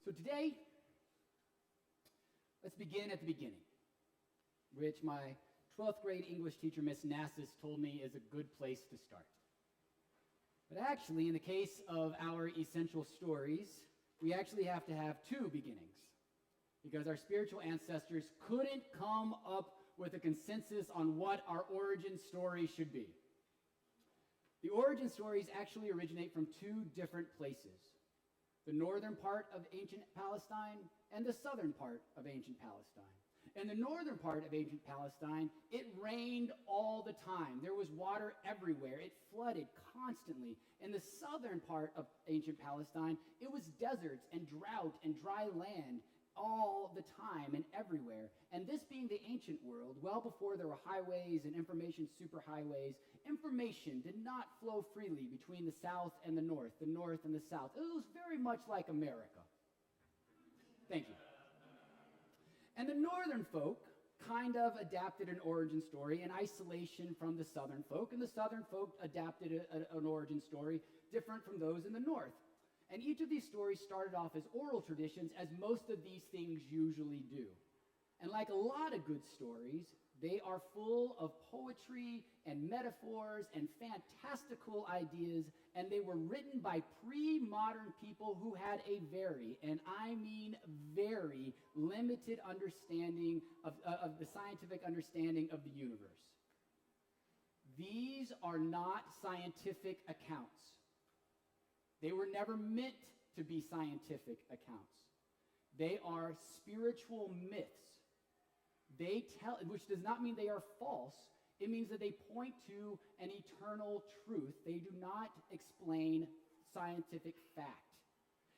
So today, let's begin at the beginning, which my 12th grade English teacher, Miss Nassis, told me is a good place to start. But actually, in the case of our essential stories, we actually have to have two beginnings, because our spiritual ancestors couldn't come up with a consensus on what our origin story should be. The origin stories actually originate from two different places: the northern part of ancient Palestine and the southern part of ancient Palestine. In the northern part of ancient Palestine, it rained all the time. There was water everywhere. It flooded constantly. In the southern part of ancient Palestine, it was deserts and drought and dry land all the time and everywhere. And this being the ancient world, well before there were highways and information superhighways, information did not flow freely between the south and the north and the south. It was very much like America. Thank you. And the northern folk kind of adapted an origin story in isolation from the southern folk, and the southern folk adapted an origin story different from those in the north. And each of these stories started off as oral traditions, as most of these things usually do. And like a lot of good stories, they are full of poetry and metaphors and fantastical ideas, and they were written by pre-modern people who had a very, and I mean very, limited understanding of the scientific understanding of the universe. These are not scientific accounts. They were never meant to be scientific accounts. They are spiritual myths. They tell, which does not mean they are false. It means that they point to an eternal truth. They do not explain scientific fact.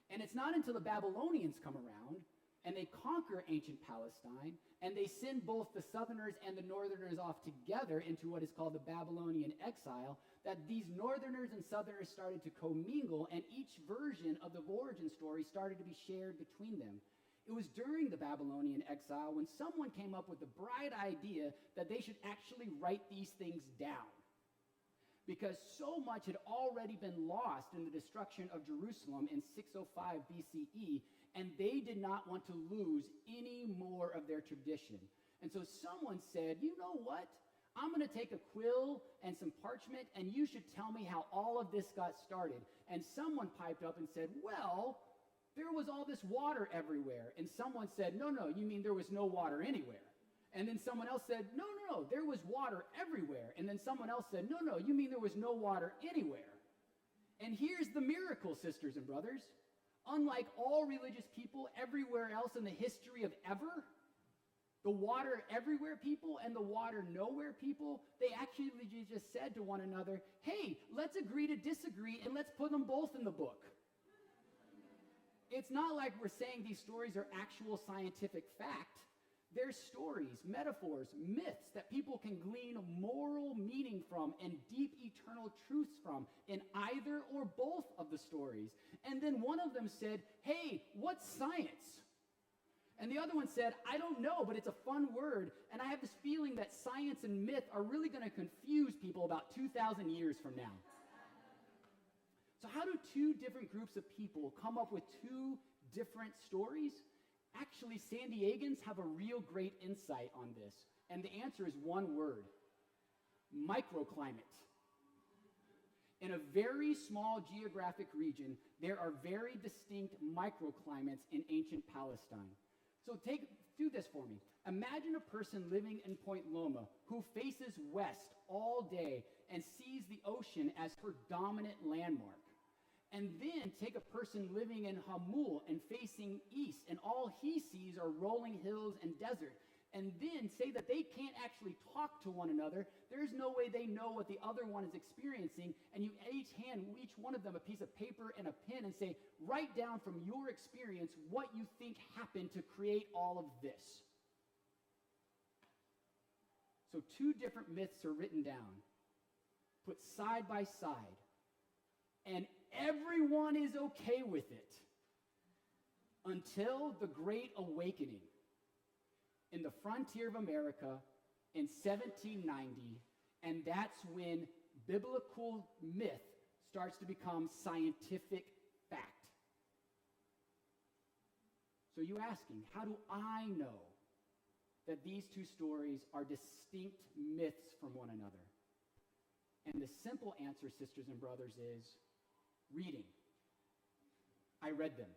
And it's not until the Babylonians come around and they conquer ancient Palestine and they send both the southerners and the northerners off together into what is called the Babylonian exile that these northerners and southerners started to commingle, and each version of the origin story started to be shared between them. It was during the Babylonian exile when someone came up with the bright idea that they should actually write these things down, because so much had already been lost in the destruction of Jerusalem in 605 BCE, and they did not want to lose any more of their tradition. And so someone said, you know what? I'm going to take a quill and some parchment, and you should tell me how all of this got started. And someone piped up and said, well, there was all this water everywhere. And someone said, no, you mean there was no water anywhere. And then someone else said, no, there was water everywhere. And then someone else said, no, you mean there was no water anywhere. And here's the miracle, sisters and brothers. Unlike all religious people everywhere else in the history of ever, the water everywhere people and the water nowhere people, they actually just said to one another, hey, let's agree to disagree and let's put them both in the book. It's not like we're saying these stories are actual scientific fact. They're stories, metaphors, myths that people can glean moral meaning from and deep eternal truths from in either or both of the stories. And then one of them said, hey, what's science? And the other one said, I don't know, but it's a fun word, and I have this feeling that science and myth are really going to confuse people about 2,000 years from now. So how do two different groups of people come up with two different stories? Actually, San Diegans have a real great insight on this, and the answer is one word: microclimate. In a very small geographic region, there are very distinct microclimates in ancient Palestine. So do this for me. Imagine a person living in Point Loma who faces west all day and sees the ocean as her dominant landmark. And then take a person living in Hamul and facing east, and all he sees are rolling hills and desert. And then say that they can't actually talk to one another. There's no way they know what the other one is experiencing. And you each hand each one of them a piece of paper and a pen and say, write down from your experience what you think happened to create all of this. So two different myths are written down, put side by side, and everyone is okay with it until the Great Awakening in the frontier of America in 1790, and that's when biblical myth starts to become scientific fact. So you asking, how do I know that these two stories are distinct myths from one another? And the simple answer, sisters and brothers, is reading. I read them.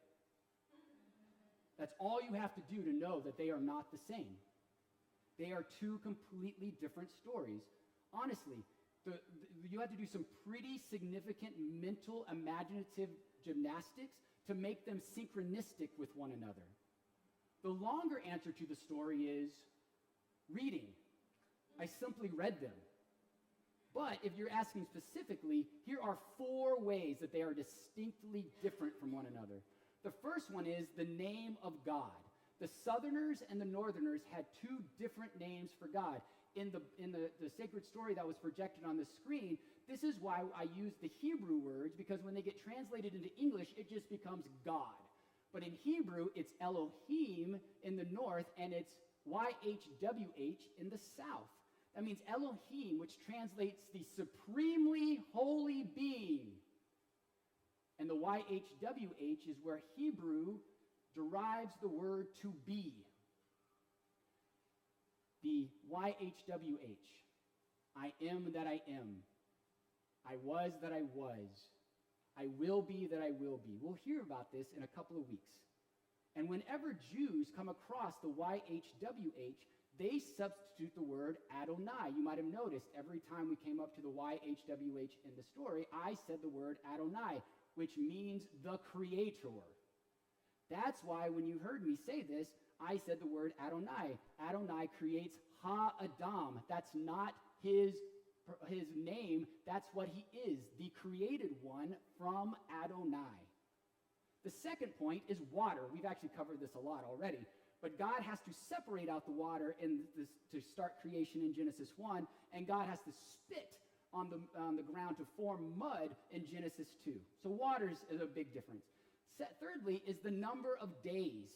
That's all you have to do to know that they are not the same. They are two completely different stories. Honestly, you have to do some pretty significant mental, imaginative gymnastics to make them synchronistic with one another. The longer answer to the story is reading. I simply read them. But if you're asking specifically, here are 4 ways that they are distinctly different from one another. The first one is the name of God. The Southerners and the Northerners had 2 different names for God. In the sacred story that was projected on the screen, this is why I use the Hebrew words, because when they get translated into English, it just becomes God. But in Hebrew, it's Elohim in the north, and it's YHWH in the south. That means Elohim, which translates the supremely holy being. And the YHWH is where Hebrew derives the word to be. The YHWH, I am that I am. I was that I was. I will be that I will be. We'll hear about this in a couple of weeks. And whenever Jews come across the YHWH, they substitute the word Adonai. You might have noticed every time we came up to the YHWH in the story, I said the word Adonai, which means the creator. That's why when you heard me say this, I said the word Adonai. Adonai creates Ha-Adam. That's not his name. That's what he is, the created one from Adonai. The second point is water. We've actually covered this a lot already. But God has to separate out the water to start creation in Genesis 1, and God has to spit on the ground to form mud in Genesis 2. So water is a big difference. Thirdly is the number of days.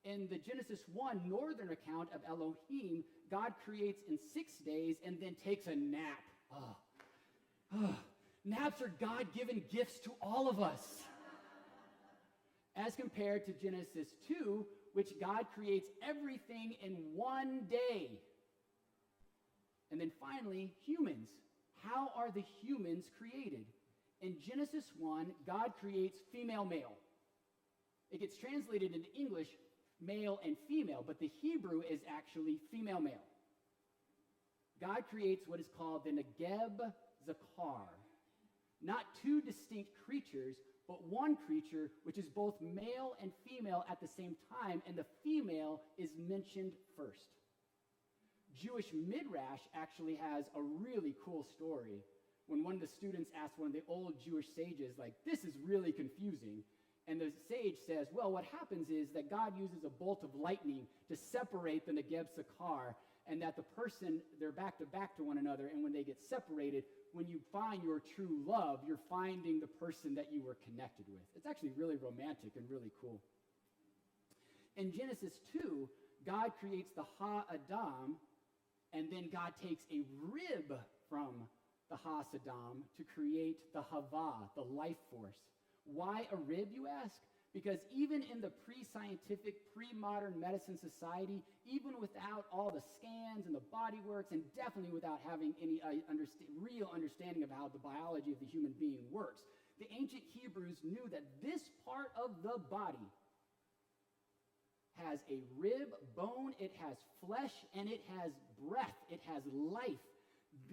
In the Genesis 1 northern account of Elohim, God creates in 6 days and then takes a nap. Naps are God-given gifts to all of us. As compared to Genesis 2, which God creates everything in 1 day. And then finally, humans. How are the humans created? In Genesis 1, God creates female-male. It gets translated into English, male and female, but the Hebrew is actually female-male. God creates what is called the Negeb Zakar. Not 2 distinct creatures, but one creature which is both male and female at the same time, and the female is mentioned first. Jewish Midrash actually has a really cool story. When one of the students asked one of the old Jewish sages, like, this is really confusing. And the sage says, well, what happens is that God uses a bolt of lightning to separate the Negeb Sakar, and that the person, they're back to one another, and when they get separated, when you find your true love, you're finding the person that you were connected with. It's actually really romantic and really cool. In Genesis 2, God creates the Ha-Adam, and then God takes a rib from the Ha-Adam to create the Hava, the life force. Why a rib, you ask? Because even in the pre-scientific, pre-modern medicine society, even without all the scans and the body works, and definitely without having any real understanding of how the biology of the human being works, the ancient Hebrews knew that this part of the body has a rib, bone, it has flesh, and it has breath, it has life.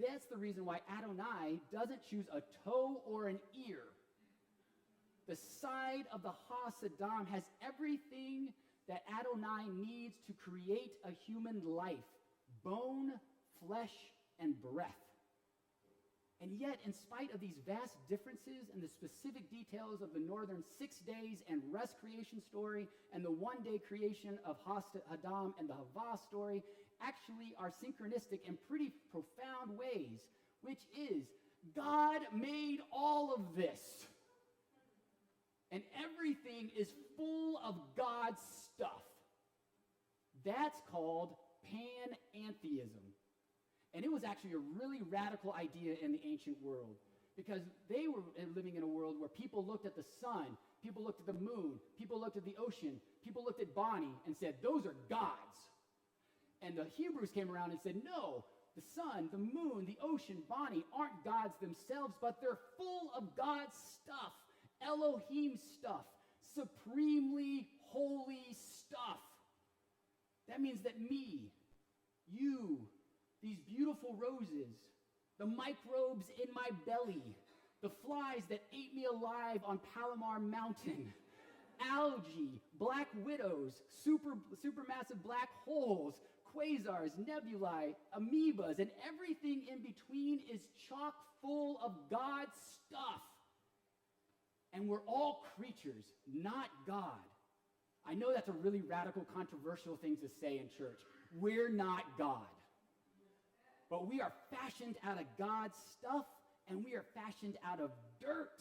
That's the reason why Adonai doesn't choose a toe or an ear. The side of the Ha-Adam has everything that Adonai needs to create a human life: bone, flesh, and breath. And yet, in spite of these vast differences in the specific details of the northern 6 days and rest creation story and the 1-day creation of Ha-Adam and the Hava story, actually are synchronistic in pretty profound ways, which is God made all of this. And everything is full of God's stuff. That's called panentheism. And it was actually a really radical idea in the ancient world. because they were living in a world where people looked at the sun, people looked at the moon, people looked at the ocean, people looked at Bonnie and said, those are gods. And the Hebrews came around and said, no, the sun, the moon, the ocean, Bonnie aren't gods themselves, but they're full of God's stuff, Elohim stuff, supremely holy stuff. That means that me, you, these beautiful roses, the microbes in my belly, the flies that ate me alive on Palomar Mountain, algae, black widows, supermassive black holes, quasars, nebulae, amoebas, and everything in between is chock full of God's stuff. And we're all creatures, not God. I know that's a really radical, controversial thing to say in church. We're not God. But we are fashioned out of God's stuff, and we are fashioned out of dirt.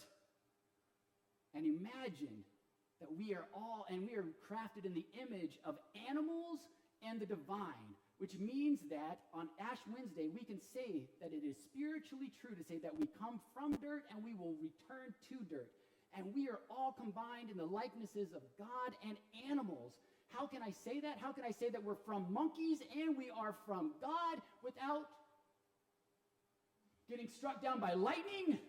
And imagine that we are crafted in the image of animals and the divine, which means that on Ash Wednesday, we can say that it is spiritually true to say that we come from dirt and we will return to dirt. And we are all combined in the likenesses of God and animals. How can I say that? How can I say that we're from monkeys and we are from God without getting struck down by lightning?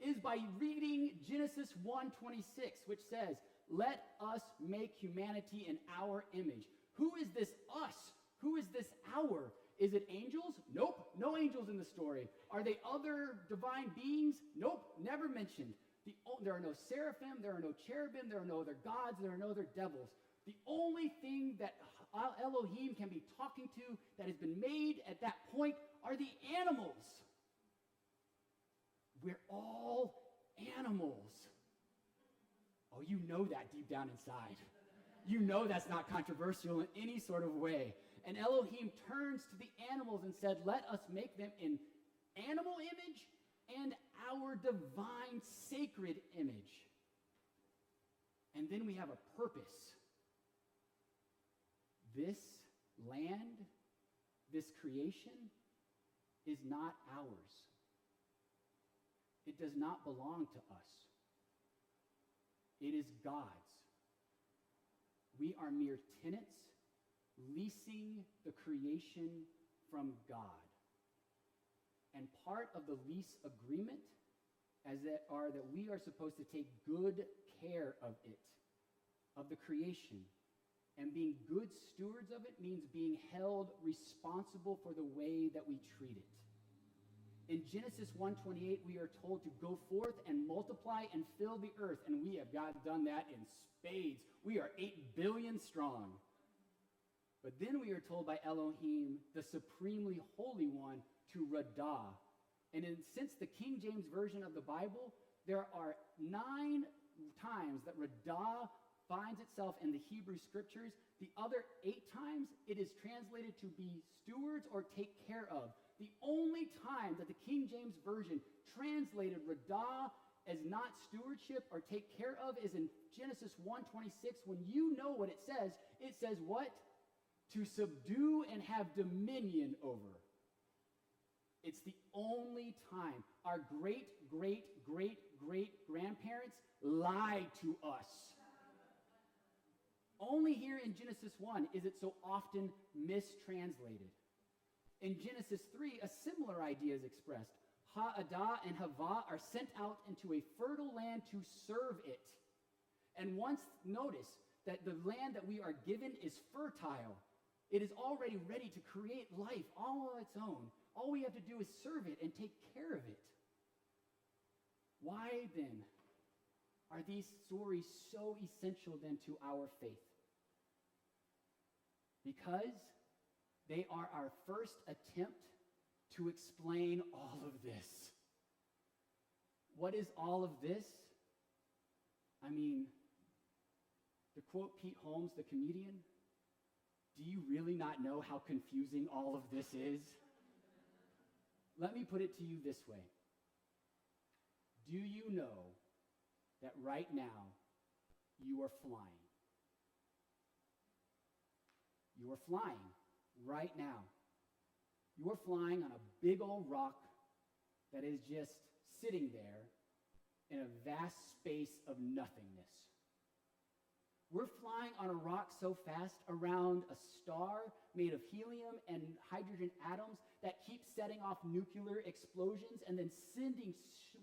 Is by reading Genesis 1:26, which says, let us make humanity in our image. Who is this us? Who is this our? Is it angels? Nope, no angels in the story. Are they other divine beings? Nope, never mentioned. There are no seraphim, there are no cherubim, there are no other gods, there are no other devils. The only thing that Elohim can be talking to that has been made at that point are the animals. We're all animals. Oh, you know that deep down inside. You know that's not controversial in any sort of way. And Elohim turns to the animals and said, let us make them in animal image and our divine sacred image. And then we have a purpose. This land, this creation, is not ours. It does not belong to us. It is God's. We are mere tenants leasing the creation from God. And part of the lease agreement that we are supposed to take good care of it, of the creation. And being good stewards of it means being held responsible for the way that we treat it. In Genesis 1:28, we are told to go forth and multiply and fill the earth, and we have done that in spades. We are 8 billion strong. But then we are told by Elohim, the supremely holy one, to radah. And since the King James Version of the Bible, there are 9 times that radah finds itself in the Hebrew scriptures. The other 8 times, it is translated to be stewards or take care of. The only time that the King James Version translated radah as not stewardship or take care of is in Genesis 1:26, when you know what it says. It says what? To subdue and have dominion over. It's the only time our great-great-great-great-grandparents lied to us. Only here in Genesis 1 is it so often mistranslated. In Genesis 3, a similar idea is expressed. Ha'adah and Havah are sent out into a fertile land to serve it. And once notice that the land that we are given is fertile. It is already ready to create life all on its own. All we have to do is serve it and take care of it. Why then are these stories so essential then to our faith? Because they are our first attempt to explain all of this. What is all of this? I mean, to quote Pete Holmes, the comedian, do you really not know how confusing all of this is? Let me put it to you this way. Do you know that right now you are flying? You are flying right now. You are flying on a big old rock that is just sitting there in a vast space of nothingness. We're flying on a rock so fast around a star made of helium and hydrogen atoms that keep setting off nuclear explosions and then sending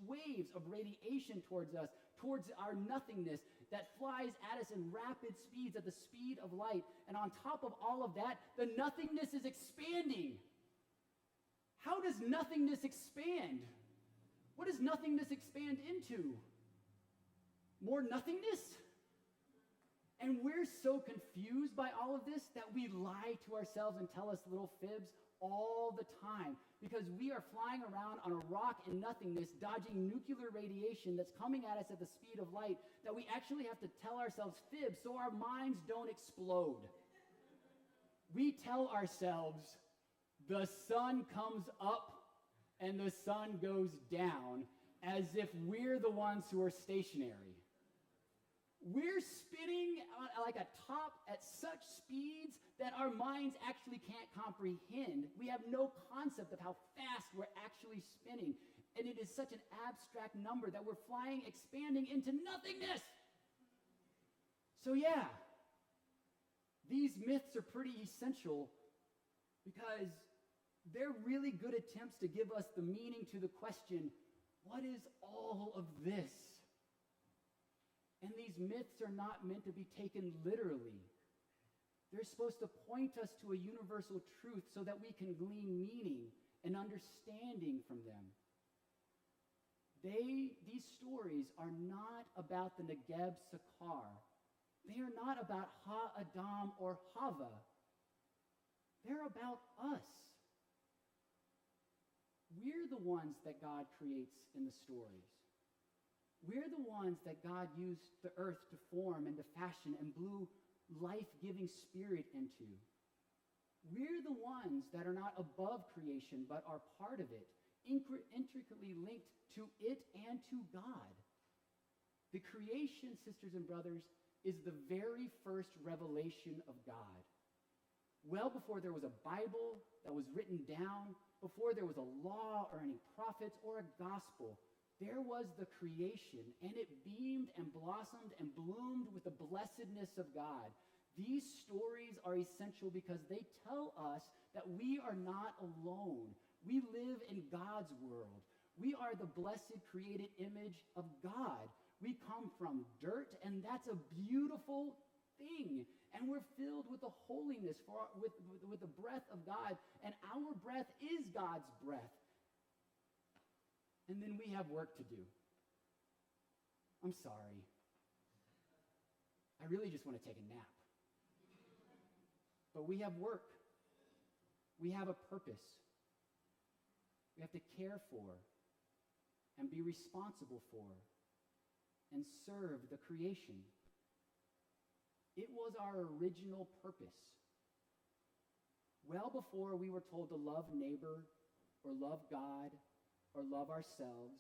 waves of radiation towards us, towards our nothingness that flies at us in rapid speeds at the speed of light. And on top of all of that, the nothingness is expanding. How does nothingness expand? What does nothingness expand into? More nothingness? And we're so confused by all of this that we lie to ourselves and tell us little fibs all the time because we are flying around on a rock in nothingness, dodging nuclear radiation that's coming at us at the speed of light, that we actually have to tell ourselves fibs so our minds don't explode. We tell ourselves the sun comes up and the sun goes down as if we're the ones who are stationary. We're spinning like a top at such speeds that our minds actually can't comprehend. We have no concept of how fast we're actually spinning. And it is such an abstract number that we're flying, expanding into nothingness. So yeah, these myths are pretty essential because they're really good attempts to give us the meaning to the question, what is all of this? And these myths are not meant to be taken literally. They're supposed to point us to a universal truth so that we can glean meaning and understanding from them. These stories are not about the Negeb Sakar. They are not about Ha-Adam or Hava. They're about us. We're the ones that God creates in the stories. We're the ones that God used the earth to form and to fashion and blew life-giving spirit into. We're the ones that are not above creation, but are part of it, intricately linked to it and to God. The creation, sisters and brothers, is the very first revelation of God. Well before there was a Bible that was written down, before there was a law or any prophets or a gospel, there was the creation, and it beamed and blossomed and bloomed with the blessedness of God. These stories are essential because they tell us that we are not alone. We live in God's world. We are the blessed created image of God. We come from dirt, and that's a beautiful thing. And we're filled with the holiness, with the breath of God, and our breath is God's breath. And then we have work to do. I'm sorry. I really just want to take a nap. But we have work. We have a purpose. We have to care for and be responsible for and serve the creation. It was our original purpose. Well before we were told to love neighbor or love God or love ourselves,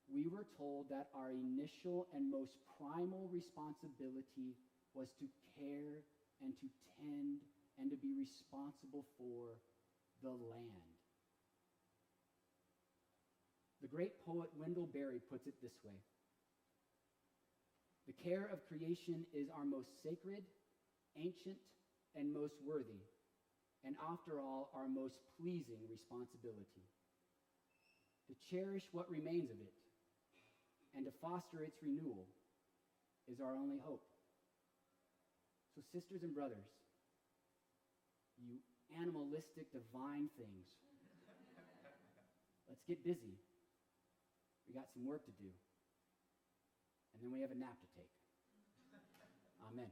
we were told that our initial and most primal responsibility was to care and to tend and to be responsible for the land. The great poet Wendell Berry puts it this way: the care of creation is our most sacred, ancient, and most worthy, and after all, our most pleasing responsibility. To cherish what remains of it and to foster its renewal is our only hope. So sisters and brothers, you animalistic divine things, let's get busy. We got some work to do. And then we have a nap to take. Amen.